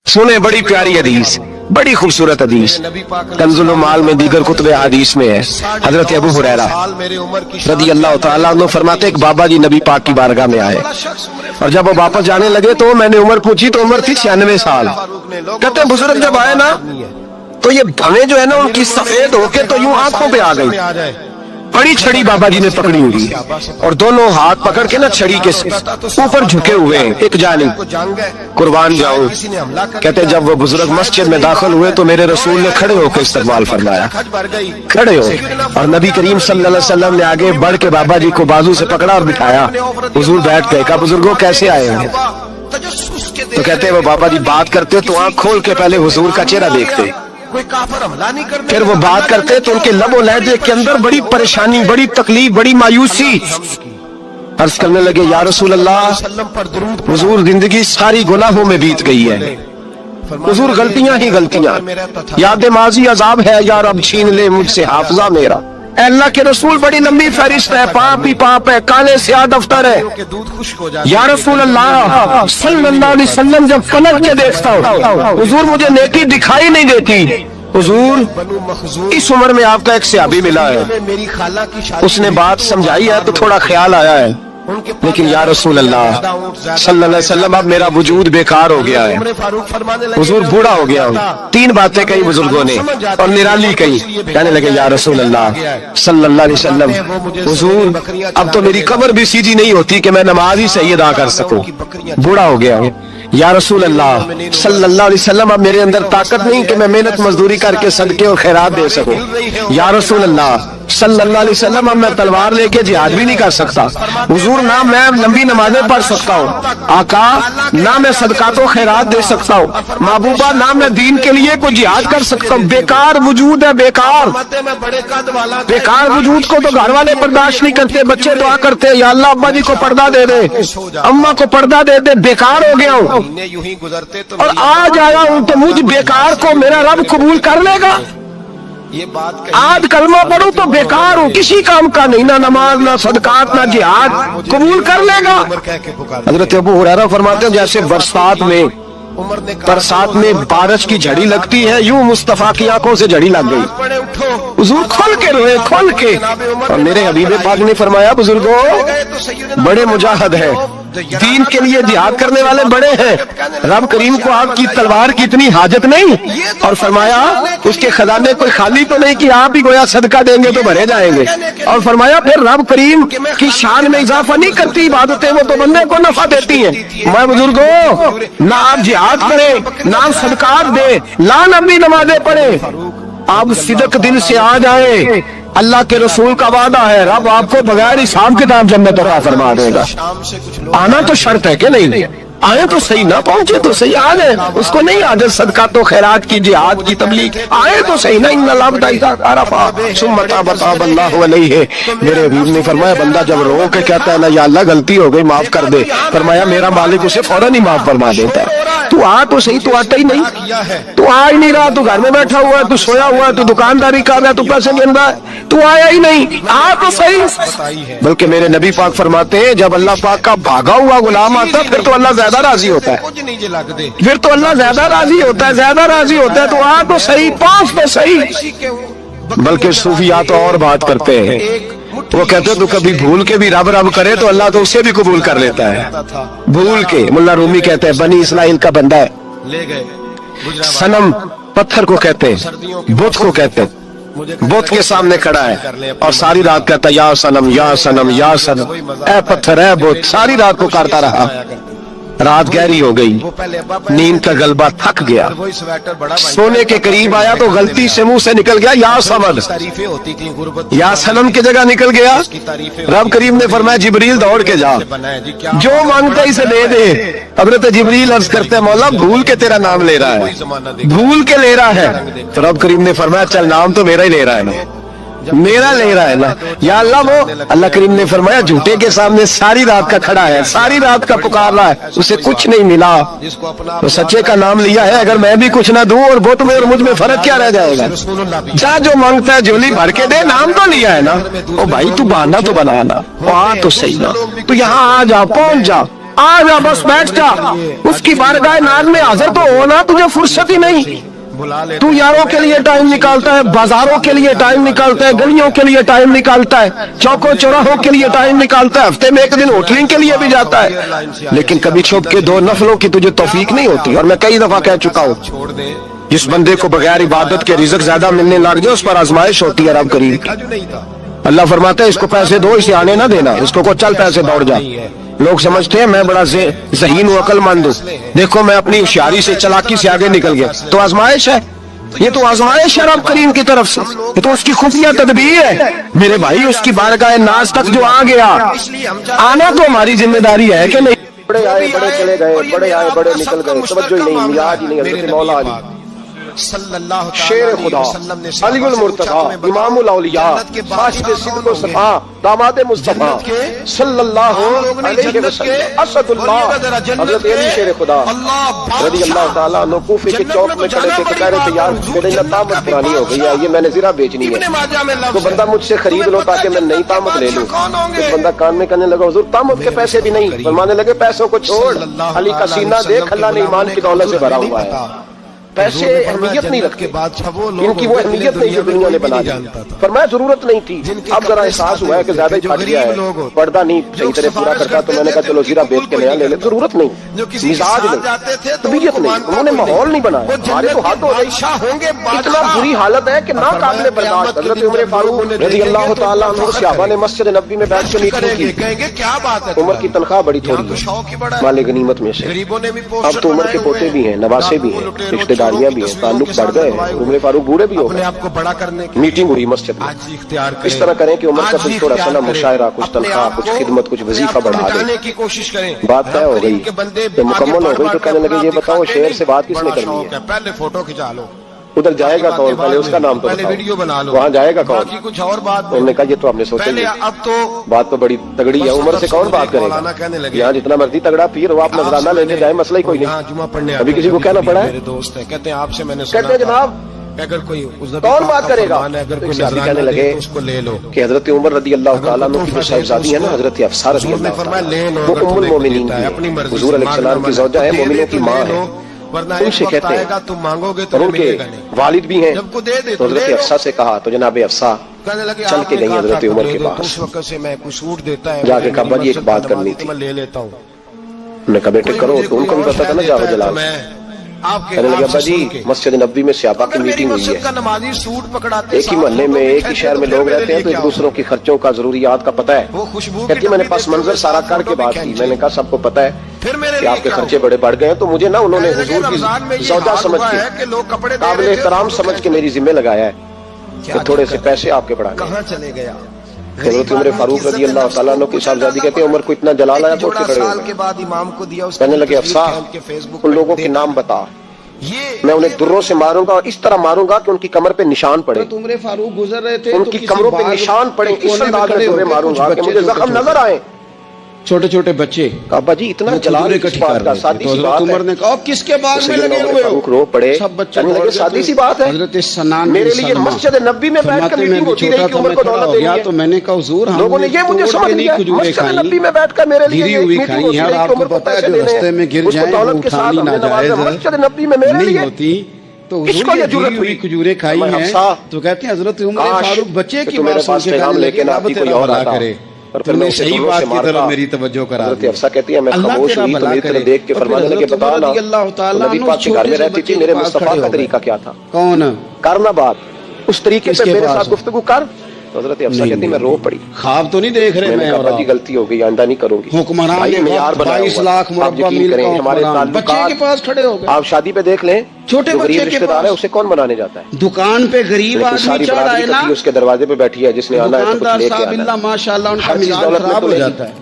सुने बड़ी प्यारी हदीस, बड़ी खूबसूरत हदीस, कंजुल माल में दीगर कुतुब हदीस में है। हजरत अबू हुरैरा रदी अल्लाह तआला अन्हु फरमाते एक बाबा जी नबी पाक की बारगाह में आए और जब वो वापस जाने लगे तो मैंने उम्र पूछी तो उम्र थी 96 साल। कहते बुजुर्ग जब आए ना तो ये भवें जो है ना उनकी सफेद होके तो यूं आंखों पे आ गई। बड़ी छड़ी बाबा जी ने पकड़ी हुई और दोनों हाथ पकड़ के ना छड़ी के ऊपर झुके हुए हैं, एक जानिब कुर्बान जाऊं। कहते जब वो बुजुर्ग मस्जिद में दाखिल हुए तो मेरे रसूल ने खड़े होकर इस्तकबाल फरमाया, खड़े हो, और नबी करीम सल्लल्लाहु अलैहि वसल्लम ने आगे बढ़ के बाबा जी को बाजू से पकड़ा और बिठाया। हुजूर बैठ गए। कहा बुजुर्गों कैसे आए हैं? तो कहते वो बाबा जी बात करते तो आंख खोल के पहले हुजूर का चेहरा देखते, कोई काफिर हमला नहीं करने, फिर वो बात करते तो उनके लबो लहजे के अंदर बड़ी परेशानी, बड़ी तकलीफ, बड़ी मायूसी। अर्ज करने लगे या रसूल अल्लाह, हुजूर जिंदगी सारी गुनाहों में बीत गई है, हुजूर गलतियां ही गलतियां, याद माजी अजाब है यार, अब छीन ले मुझसे हाफजा मेरा। अल्लाह के रसूल बड़ी लंबी फहरिस्त है, पाप ही पाप है, काले स्याह दफ्तर है। दूध खुश्क हो जाता या रसूल अल्लाह सल्लल्लाहु अलैहि वसल्लम जब पलट के देखता हूँ हुजूर मुझे नेकी दिखाई नहीं देती। हुजूर इस उम्र में आपका एक सहाबी मिला है, मेरी खाला की शादी, उसने बात समझाई है तो थोड़ा ख्याल आया है, लेकिन या रसूल अल्लाह सल्लल्लाहु अलैहि वसल्लम अब मेरा वजूद बेकार हो गया है, फारूक फरमाने लगे हुजूर बूढ़ा हो गया हूँ। तीन बातें कही बुजुर्गों ने और निराली कही। कहने लगे या रसूल अल्लाह सल्लल्लाहु अलैहि वसल्लम, हुजूर अब तो मेरी कब्र भी सीधी नहीं होती कि मैं नमाज ही सही अदा कर सकूं, बूढ़ा हो गया हूँ। या रसूल अल्लाह सल्लल्लाहु अलैहि वसल्लम अब मेरे अंदर ताकत नहीं कि मैं मेहनत मजदूरी करके सदके और खैरात दे सकूं। या रसूल अल्लाह सल्लल्लाहु अलैहि वसल्लम अब मैं तलवार लेके जिहाद भी नहीं कर सकता। हुजूर ना मैं लंबी नमाजें पढ़ सकता हूँ आका, ना मैं सदकात और खैरात दे सकता हूँ महबूबा, ना मैं दीन के लिए कोई जिहाद कर सकता हूँ। बेकार वजूद है, बेकार बेकार वजूद को तो घर वाले बर्दाश्त नहीं करते, बच्चे दुआ करते या अल्लाह अब्बा जी को पर्दा दे दे, अम्मा को पर्दा दे दे, बेकार हो गया हूँ यूं ही गुजरते तो और आज आया हूँ तो मुझ बेकार को मेरा रब कबूल कर लेगा। ये बात आज कलमा पढ़ूं तो बेकार हूँ, किसी काम का नहीं, ना नमाज ना सदकात ना जिहाद, कबूल कर लेगा। हजरत अबू हुरैरा फरमाते हैं जैसे बरसात में बारिश की झड़ी लगती है, यूं मुस्तफा की आंखों से झड़ी लग गई। हुजूर खोल के रोए, खोल के। और मेरे हबीब पाक ने फरमाया बुजुर्गों बड़े मुजाहिद हैं, दीन के लिए जिहाद करने वाले बड़े हैं, रब करीम को आपकी तलवार की इतनी हाजत नहीं। और फरमाया उसके खजाने कोई खाली तो नहीं कि आप ही गोया सदका देंगे तो भरे जाएंगे। और फरमाया फिर रब करीम की शान में इजाफा नहीं करती इबादतें, वो तो बंदे को नफा देती हैं। मैं बुजुर्गो ना आप जिहाद करें ना सदकात दे, ना नबी नमाजें पढ़े, आप सिदक दिल से आ जाए, अल्लाह के रसूल का वादा है रब आपको बगैर हिसाब किताब जन्नत अता फरमा देगा। आना तो शर्त है कि नहीं, आए तो सही, ना पहुंचे तो सही, आ गए उसको नहीं आदत सदका तो खैरात की जिहाद की तबलीग, आए तो सही ना। मेरे हबीब ने फरमाया बंदा जब रो के कहता है ना या अल्लाह गलती हो गई माफ कर दे, फरमाया मेरा मालिक उसे फौरन ही माफ फरमा देता है। तू आ तो सही, तू आता ही नहीं, तू आ ही नहीं रहा, तू घर में बैठा हुआ है, तू सोया हुआ है, तू दुकानदारी कर रहा है, तू पैसे गिन रहा है, तू आया ही नहीं, आ तो सही। बल्कि मेरे नबी पाक फरमाते हैं जब अल्लाह पाक का भागा हुआ गुलाम आता फिर तो अल्लाह ज्यादा राजी होता है, फिर तो अल्लाह ज्यादा राजी होता है, ज्यादा राजी होता है। तो आ तो सही, पास तो सही। बल्कि सूफिया तो और बात करते हैं, वो कहते हैं तो कभी भूल के भी रब रब करे तो अल्लाह तो उसे भी कबूल कर लेता है, भूल के। मुल्ला रूमी कहते हैं बनी इस्राइल का बंदा है, ले गए सनम पत्थर को कहते हैं, बुत को कहते हैं, बुत के सामने खड़ा है और सारी रात कहता है या सनम या सनम या सनम, ए पत्थर है बुत, सारी रात पुकारता रहा। रात गहरी हो गई, नींद का गलबा थक गया, सोने के करीब आया तो गलती से मुंह से निकल गया या समद, या सनम की जगह निकल गया। रब करीम ने फरमाया जिब्रील दौड़ के जा, जो मांगता इसे दे दे। हजरत जिब्रील अर्ज करते हैं मौला भूल के तेरा नाम ले रहा है, भूल के ले रहा है। तो रब करीम ने फरमाया चल नाम तो मेरा ही ले रहा है ना, मेरा ले रहा है ना या अल्लाह। वो अल्लाह करीम ने फरमाया झूठे के सामने सारी रात का खड़ा है, सारी रात का पुकार रहा है, उसे कुछ नहीं मिला तो सच्चे का नाम लिया है। अगर मैं भी कुछ ना दूं और बुत में और मुझ में फर्क क्या रह जाएगा। जा जो मांगता है झोली भर के दे, नाम तो लिया है ना। ओ भाई तू बहाना तो बनाना, आ तो सही ना, तू यहाँ आ जा, पहुंच जा, आ जा बस बैठ जा, उसकी बारगाह नाज में हाजिर तो होना, तुझे फुर्सत ही नहीं। बुला ले तू यारों के लिए टाइम निकालता है, बाजारों के लिए टाइम निकालता है, गलियों के लिए टाइम निकालता है, चौकों चौराहों के लिए टाइम निकालता है, हफ्ते में एक दिन होटलिंग के लिए भी जाता है, लेकिन कभी छुप के 2 नफलों की तुझे तौफीक नहीं होती। और मैं कई दफा कह चुका हूँ, छोड़ दे। जिस बंदे को बगैर इबादत के रिज़्क ज्यादा मिलने लग जाए उस पर आजमाइश होती है रब करीम की। देखा जो नहीं था। अल्लाह फरमाता है इसको पैसे दो, इसे आने ना देना, इसको को चल पैसे दौड़ जा। लोग समझते हैं मैं बड़ा ज़हीन हूं, अक्लमंद हूं, देखो मैं अपनी होशियारी से चालाकी से आगे निकल गया। तो आजमाइश है, ये तो आजमाइश है रब करीम की तरफ से, ये तो उसकी खुफिया तदबीर है मेरे भाई। उसकी बारगाह नाज तक जो आ गया, आना तो हमारी जिम्मेदारी है कि नहीं। बड़े आए बड़े चले गए, बड़े आए बड़े निकल गए, तवज्जो ही नहीं, मिजाज ही नहीं। हज़रत मौला अली सल्लल्लाहु शेर खुदा, अलीउल मुर्तज़ा, इमामुल औलिया, साहिब सिद्क़ व सफ़ा, दामाद मुस्तफ़ा सल्लल्लाहु अलैहि वसल्लम, असदुल्लाह, हज़रत अली शेर खुदा रज़ी अल्लाह ताला अन्हु कूफे के चौक में खड़े थे, कह रहे थे यार मेरी ना तामत पुरानी हो गई है, ये मैंने ज़रा बेचनी है, तो बंदा मुझसे खरीद लो ताकि मैं नई तामत ले लूं। तो बंदा कान में कहने लगा हुज़ूर तामत के पैसे भी नहीं। फरमाने लगे पैसों को छोड़, अली का सीना देख, अल्लाह ने ईमान की दौलत से भरा हुआ है। पैसे अहमियत नहीं रखते, इनकी वो अहमियत नहीं जो दुनिया ने बना दी। फरमाया जरूरत नहीं थी, अब जरा एहसास हुआ है कि ज्यादा ही फट गया है, पर्दा नहीं सही तरह पूरा करता, तो मैंने कहा चलो जीरा बेच के नया ले ले। जरूरत नहीं, मिजाज नहीं, तबीयत नहीं, उन्होंने माहौल नहीं बनाया, हमारे तो हाथ हो गई। इतना बुरी हालत है कि ना काबिल बर्दाश्त। हज़रत उमर फारूक रज़ी अल्लाह ताला अन्हु सहाबा ने मस्जिद नबी में बैठ के मीटिंग की। क्या बात है, उमर की तनख्वाह बड़ी थोड़ी है माले गनीमत में से, अब तो उमर के पोते भी हैं, नवासे भी हैं, रिश्तेदारियां भी हैं, ताल्लुक बढ़ गए, उमर फारूक बूढ़े भी हो गए। आपको बड़ा करने की मीटिंग हुई मस्जिद में, इस तरह करें कि उमर का कुछ थोड़ा सा ना मुशायरा, कुछ तनख्वाह, कुछ खिदमत, कुछ वजीफा बढ़ा दे की कोशिश करें। बात तय हो गई, तो मुकम्मल हो गई, तो कहने लगे ये बताओ शेर से बात किसने करनी है, पहले फोटो खिंचा लो, उधर जाएगा कौन, पहले उसका नाम तो बताओ, वीडियो बना लो, वहाँ जाएगा कौन। बाकी कुछ और बात उन्होंने कहा ये तो हमने सोचा ही, अब तो बात तो बड़ी तगड़ी है, उमर से कौन बात करेगा, यहाँ जितना मर्जी तगड़ा पीर हो, आप नजराना लेके जाए, मसला ही कोई नहीं। जुमा पढ़ने अभी किसी को कहना पड़ा है, मेरे दोस्त है, कहते हैं आपसे मैंने कहते हैं जनाब अगर कोई कौन बात करेगा, अगर कोई कहने लगे उसको ले लो कि हजरत उमर रज़ी अल्लाह ताला अन्हु की जो साहिबजादी है ना, हजरत हफ्सा रज़ी अल्लाह ताला, वो उम्मुल मोमिनीन है, हुजूर अलैहिस्सलाम की ज़ौजा है, मोमिनों की माँ है। उनसे कहते हैं तुम मांगोगे और उनके वालिद भी हैं, तो हजरत हफ्सा से कहा, तो जनाब हफ्सा चल के गई हजरत उमर के पास, उस वक्त से मैं कुछ सूट देता है, जाके कहा अब्बा जी एक बात करनी थी। मैं ले लेता हूँ। उन्होंने कहा बेटे करो, तो उनको भी पता था ना जाओ जलाल। कहने लगे अब्बा जी मस्जिद नबी में सहाबा की मीटिंग हुई है, नमाजी सूट पकड़ाते, एक ही मोहल्ले में एक ही शहर में लोग रहते हैं, तो एक दूसरों की खर्चों का जरूरियात का पता है। कहती मैंने पास मंजर सारा करके बात की, मैंने कहा सबको पता है कि आपके खर्चे बड़े बढ़ गए हैं, तो मुझे ना उन्होंने हुजूर की सौदा समझ के, काबिल एहतराम समझ के मेरी जिम्मे लगाया है कि थोड़े से पैसे आपके बढ़ाने। कहाँ चले गया हज़रत उमर फारूक रज़ी अल्लाह ताला अन्हु की साहबजादी कहते हैं उमर को इतना जलाल आया तो खड़े हो के बाद इमाम को दिया, कहने लगे अफसा उन लोगों के नाम बता, मैं उन्हें दुर्रों से मारूंगा और इस तरह मारूंगा कि उनकी कमर पे निशान पड़े, उमर फारूक गुजर रहे थे, उनकी कमरों पे निशान पड़े, इस अंदाज में दुर्रे मारूंगा कि मुझे जख्म नजर आए। छोटे छोटे बच्चे, अब्बा जी इतना जलाल किस बात का, सादी सी बात उमर ने कहा किसके बाग में लगे हुए हो, रो पड़े, सब बच्चे लगे सादी सी बात है, हजरत सनान मेरे लिए मस्जिद नबी में बैठ कर मीटिंग होती रही कि उमर को दौलत देनी है, तो मैंने कहा हुजूर हम लोगों ने ये मुझे समझ नहीं मस्जिद नबी में बैठकर मेरे लिए मीटिंग होती रही कि उमर को पैसे देने हैं, उसको दौलत के साथ हमने नवाजा, मस्जिद नबी में मेरे लिए होती तो किसको ये जरूरत हुई, खजूरें खाई हैं, तो कहते हैं हजरत उमर फारूक बच्चे की बात सुन के कहने लगे रब तेरा भला करे, और तुमने सही बात की तरफ मेरी तवज्जो करा दी। हफ्सा कहती है मैं खामोश हुई तो मेरी तरफ देख के फरमाने लगे बता ना नबी पाक के घर में रहती थी, मेरे मुस्तफा का तरीका क्या था, कौन करना बात उस तरीके से मेरे साथ गुफ्तगू कर। तो हजरत हफ्सा कहती मैं रो पड़ी, ख्वाब तो नहीं देख रहे मैं, और जी गलती हो गई आइंदा नहीं करूंगी। हुक्मरान ने 22 लाख मुरब्बा मील का हमारे बच्चे के पास खड़े हो गए, आप शादी पे देख लें, छोटे बच्चे रिश्तेदार है उसे कौन बनाने जाता है, दुकान पे गरीब आदमी चढ़ आए ना, उसके दरवाजे पे बैठी है, जिसने आना है तो कुछ लेके आना है, माशाल्लाह उनका मिजाज खराब हो जाता है,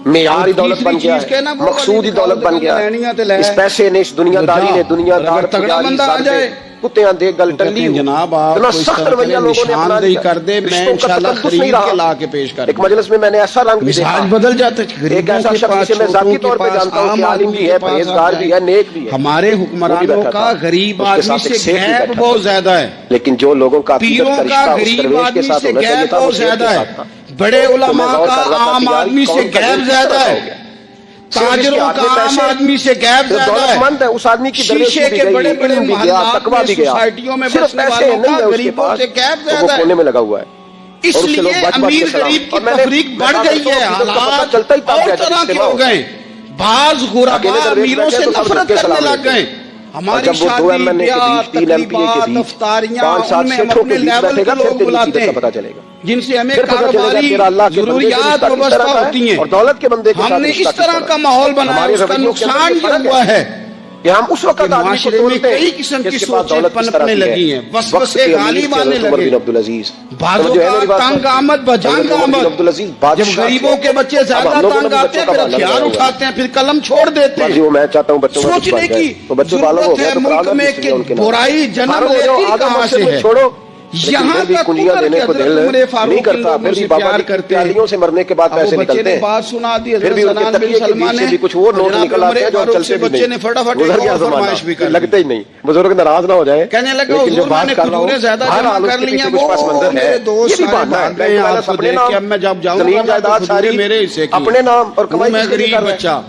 मेयारी दौलत बन गया है, मकसूदी दौलत बन गया है, इस पैसे ने, इस दुनियादारी ने, दुनियादार तगड़ा बंदा आ जाए कुत्ते दे गल टल्ली जनाब आप सख्त रवैया लोगों ने अपना लिया कर दे, मैं इंशाल्लाह खरीद के ला के पेश कर। एक मजलिस में मैंने ऐसा रंग भी देखा, बदल जाता है, एक ऐसा शख्स जिसे मैं जाती तौर पे जानता हूं कि आलिम भी है, परहेजगार भी है, नेक भी है, हमारे हुक्मरानों का गरीब आदमी से गैप बहुत ज्यादा है, लेकिन जो लोगों का पीरों का गरीब आदमी से गैप बहुत ज्यादा है, बड़े उलमा का आम आदमी से गैप ज्यादा है, ताजरों का आम आदमी से गैप जो ज्यादा दौलतमंद है उस आदमी की दरवेशी शीशे भी के गई, बड़े बड़े इल्म भी गया, मोहल्लात तकवा में, भी गया, सोसाइटियों में सिर्फ बसने पैसे वालों नहीं का है उसके गरीबों पास, से गैप तो वो ज्यादा है। कोने में लगा हुआ है। और उससे इसलिए लोग बच-बच के अमीर सलाम। गरीब की और मैंने तफरीक बढ़ देखा गई है, तो पता हालात चलता ही तब और गया जब तरह के इज्तिमा हो हो। गए। बाज गुरबा अकेले दरवेश अमीरों बैठे से तो सब नफरत झुक के करने सलाम लग लेते हैं। गए। हमारी जब वो 2 शादी MNA के ब्याह बीच, 3 MPA के तकरीबात बीच, अफ्तारियां 5-7 उनमें हम सेठों के अपने बीच लेवल के बैठेगा, फिर लोग तेरी बुलाते हकीकत का पता हैं चलेगा। जिनसे हमें फिर पता चलेगा कारोबारी तेरा अल्लाह के बंदे से जरूरियात रिश्ता किस वाबस्ता तरह का होती है हैं। और दौलत के बंदे के साथ हमने रिश्ता इस किस तरह तरह का है। माहौल बनाया, हमारे उसका रवैयों के अंदर नुकसान ये ये फर्क हुआ है कि हम उस वक्त कि आदमी को माशरे में तोड़ते हैं कई किस्म की जिसके पास सोचें दौलत किस तरह पनपने की लगी है। हैं, वक्त वक्त से के अमीर गालिब थे आने हज़रत उमर लगे। बिन अब्दुल अजीज। बाजों समझो है का मेरी बात तंग को? आमद बजांग हज़रत उमर बिन आमद, अब्दुल अजीज जब बादशाह गरीबों थे। के बच्चे अब ज्यादा हम लोगों ने तंग भी आते बच्चों हैं का फिर बहाना हथियार लगाया हुआ है। उठाते हैं, फिर कलम छोड़ देते बस हैं। जी वो मैं चाहता हूँ बच्चों का कुछ सोचने बन की जाए तो बच्चे बालों हो जरूरत गए है तो मुल्क पुराना में हिस्ट्री कि है उनके नाम। बुराई जन्म फारूक हो लेती जाओ, आगे कहाँ मस्जिद से में है। छोड़ो। यहाँ लेकिन फिर भी तक कुंजियां उमर देने के को हज़रत दिल उमर फारूक नहीं इन करता, लोगों फिर से भी बाबा प्यार की करते हैं। प्यालियों से मरने के बाद अब वो पैसे बच्चे निकलते ने हैं। बात सुना दी, फिर भी उनके तकिए के बीच से भी कुछ और नोट निकल आते हैं जो हम चलते भी बच्चे ने नहीं। फटाफट गुजर गया फरमाइश भी ज़माना, कर लगते ही नहीं। बुजुर्ग नाराज ना हो जाए। कहने लगा लेकिन जो हुजूर बात मैंने कर रहा हूँ कुछ ज्यादा बहरहाल जमा कर उसके लिया, पीछे कुछ पास मंजर मेरे है। दोस्त ये भी सारे बहाना है। भाग गए बैंक वाला आपको अपने देख के, नाम अब मैं जब जाऊंगा जमीन तो जायदाद हुजूर सारी मेरे हिस्से की। अपने नाम और कमाई मैं किसके लिए गरीब कर रहा है? बच्चा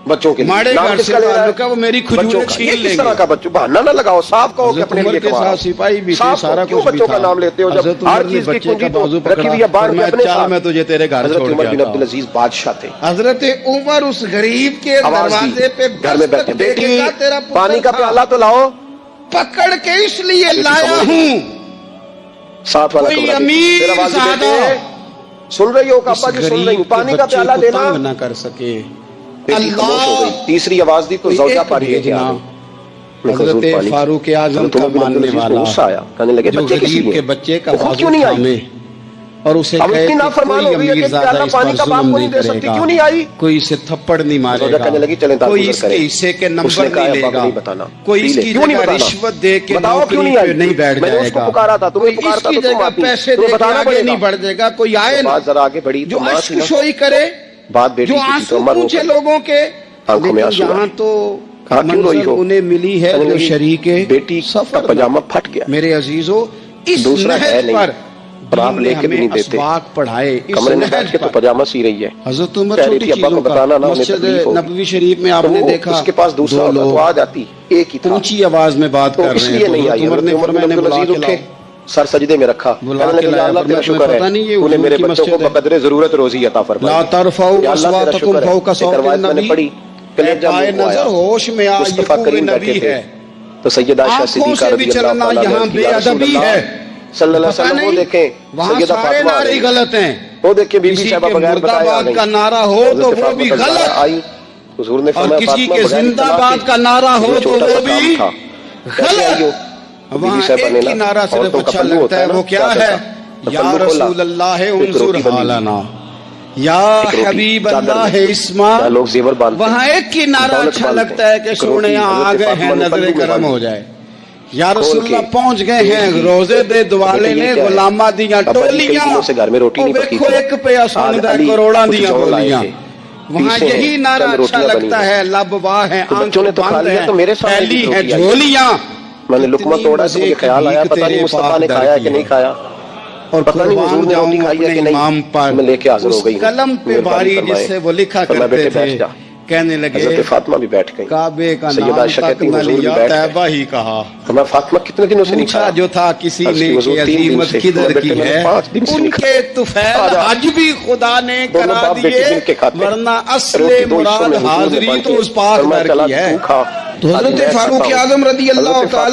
बच्चों के लिए माड़े नाम घर किसका से ले रहा है? ताल्लुक है, वो मेरी बच्चों खजूरें का। छीन ये किस लेंगे। तरह का बच्चों बहाना ना लगाओ, साफ कहो कि हज़रत अपने उमर लिए के कमा रहा साथ हूं। सिपाही भी थे, साफ सारा कहो, क्यों कुछ भी बच्चों का था। नाम लेते हो जब हज़रत हर उमर ने चीज की बच्चे कुंजी का तो बाजू रखी पकड़ा, हुई है बांध के फरमाया, अपने चल साथ। मैं तुझे तेरे घर हज़रत छोड़ उमर के बिन आता अब्दुल हूं। अजीज बादशाह थे। हजरत उमर उस गरीब के आवाज दरवाजे दी, पे घर में बैठे, बेटी देखेगा तेरा पुत्र पानी का था। प्याला तो लाओ। पकड़ के इसलिए बेटी लाया खामोश। हूँ साथ वाला कोई कमरा देखो। अमीर फिर आवाज दी, ज़्यादा बेटे सुन रही हो कापा जी, सुन रही हूँ, पानी का प्याला देना। तंग ना कर सके। बेटी खामोश हो गई। तीसरी आवाज दी तो जौजा पानी लेके आ गई। हजरत फारूक आजम का मानने वाला गुस्सा आया, कहने लगे जो बच्चे किस गरीब लिए? के बच्चे का वो खुद बाजू क्यों नहीं आई? थामे और उसे अब कहे इतनी कि नाफरमान कोई हो गई है कि अमीर प्याला ज़्यादा इस पानी पर का बाप जुल्म को नहीं दे सकती, करेगा, क्यों नहीं आई? कोई इसे थप्पड़ नहीं मारेगा, कहने लगी चलें तार कोई गुजर इसके करें। हिस्से के नंबर उसने कहा, नहीं अब्बा को लेगा, नहीं बताना। कोई पी ले। इसकी क्यों नहीं जगह बताना? रिश्वत दे के बताओ क्यों नहीं नौकरी आई? पे नहीं बैठ मैंने उसको जाएगा, पुकारा था, तुम्हें कोई पुकारता इसकी तो तुम जगह आती। पैसे तुम्हें दे के बताना आगे पड़ेगा। नहीं बढ़ जाएगा, कोई आए ना बात जरा आगे बढ़ी जो तो माँ थी ना। अश्कशोई करे, बात बेटी जो की थी तो आंसू अमर हो पूछे गए। लोगों के। आंखों में लेकिन आंसू यहाँ आए। तो कहा क्यों रोई मंजिल हो? उन्हें मिली है कहने जो लगी, शरीके बेटी का सफर पजामा फट गया। मेरे अजीजों, इस दूसरा है नहज नहीं, पर और आप दीन ने लेके भी हमें नहीं देते। असबाक पढ़ाए। इस कमरे में बैठ नहज के तो पर पजामा सी रही है। हजरत उमर कह रही छोटी थी अब्बा को चीजों का बताना ना, उन्हें मस्जिद तकलीफ होगी। नबवी शरीफ में तो आपने वो देखा उसके पास दूसरा दो होता तो लोग आ जाती, एक ही था। ऊंची आवाज में बात तो कर रहे इसलिए हैं, नहीं तो आई। उमर ने उमर फरमाया बिन अब्दुल बुला अजीज के उठे, लाओ, सर सजदे में रखा, बुला कहने के लगे, या लाया, अल्लाह तेरा फरमाया, शुक्र तुम्हें पता नहीं है है, तूने हुजूर मेरे की बच्चों को मस्जिद है। बकदरे जरूरत रोजी अता फरमा। ला तरफाउ या अल्लाह तेरा अस्वातकुम शुक्र है। फौका एक सौतिन रवायत मैंने नबी, पढ़ी, कलेजा पाए मुंह को आया। नजर होश में आ, ये मुस्तफा खूब करीम नबी बैठे थे। है। तो सैयदा आयशा आंखों सिद्दीका से भी रज़ी अल्लाह चलना तआला यहाँ अन्हा की, या बेअदबी रसूल है। अल्लाह सल्लल्लाहु पता अलैहि वसल्लम, वो नहीं, देखें वहाँ सैयदा सारे फातिमा आ नारे रही हैं। गलत हैं। वो देखिए बीबी किसी साहबा के बगैर बताए आ मुर्दाबाद गई। का नारा हो तो हज़रत वो भी फातिमा गलत, आई, हुजूर ने और फरमाया, किसी फातिमा के बगैर जिंदाबाद इत्तला का नारा हो के तो छोटा वो सा भी काम था। कैसे आई हो? वहाँ बीबी साहबा एक ने ही ना नारा सिर्फ औरतों का अच्छा पल्लू लगता होता है, ना, वो क्या चादर है? का। तो या पल्लू खोला, रसूल अल्लाह एक उन्जुर रोटी बंधी हुई। हालना, या एक रोटी, हबीब चादर अल्लाह में। इस्मा। क्या लोग जेवर बांधते हैं, वहाँ एक ही नारा दौलत अच्छा बांधते लगता है कि हैं। एक सोने रोटी यहाँ आ हज़रत गए हैं, फातिमा ने नजर पल्लू में करम हो बांधी। जाए। या खोल रसूलुल्लाह के पहुंच गए हैं, रोजे दे दुआले बेटे ये ने क्या है? गुलामा दिया अब्बा जी कई टोलियां, दिनों से घर में रोटी नहीं पकी देखो थी। एक पे आज सुन अली करोड़ा कुछ दिया जौन लाए बोलियां। थे। वहाँ पीछे यही हैं, नारा चंद अच्छा रोटियां बनी लगता हैं। है, लबवा है, तो बच्चों ने तो खा बंद लिया, है, तो मेरे सामने थैली भी है, रोटी आई। झोलियां। मैंने लुकमा तोड़ा तो मुझे ख्याल आया, पता नहीं मुस्तफा ने खाया कि नहीं खाया, और पता नहीं हुजूर ने रोटी खाई है कि इमाम पर नहीं। मैं लेके हाजिर हो गई हूं। कलम पे मेहरबानी बारी फरमाए। जिससे वो लिखा फरमाया, करते बेटे बैठ थे, जा। कहने लगे हज़रत फातिमा भी बैठ गई। काबे का सैयदा नाम आयशा तक कहती न हुजूर भी लिया, बैठ गए। तैबा ही कहा। फरमाया, फातिमा कितने दिनों से नहीं पूछा खाया? जो था किसी अर्ज़ ने की, कि हुजूर 3 दिन अजीमत से। किधर बेटे की मैंने है, 5 दिन से नहीं उनके तुफैल आजा। हज भी खुदा ने दोनों करा बाप बेटे दिए, मिलके खाते हैं। वरना असले रोटी दो हिस्सों मुराद में हुजूर ने हाजिरी बांटी। तो उस पाक फरमाया, दर चला की है। तू खा। तो आज हजरत मैं फारूक खाता हूं। आजम रज़ी अल्लाह हज़रत तआला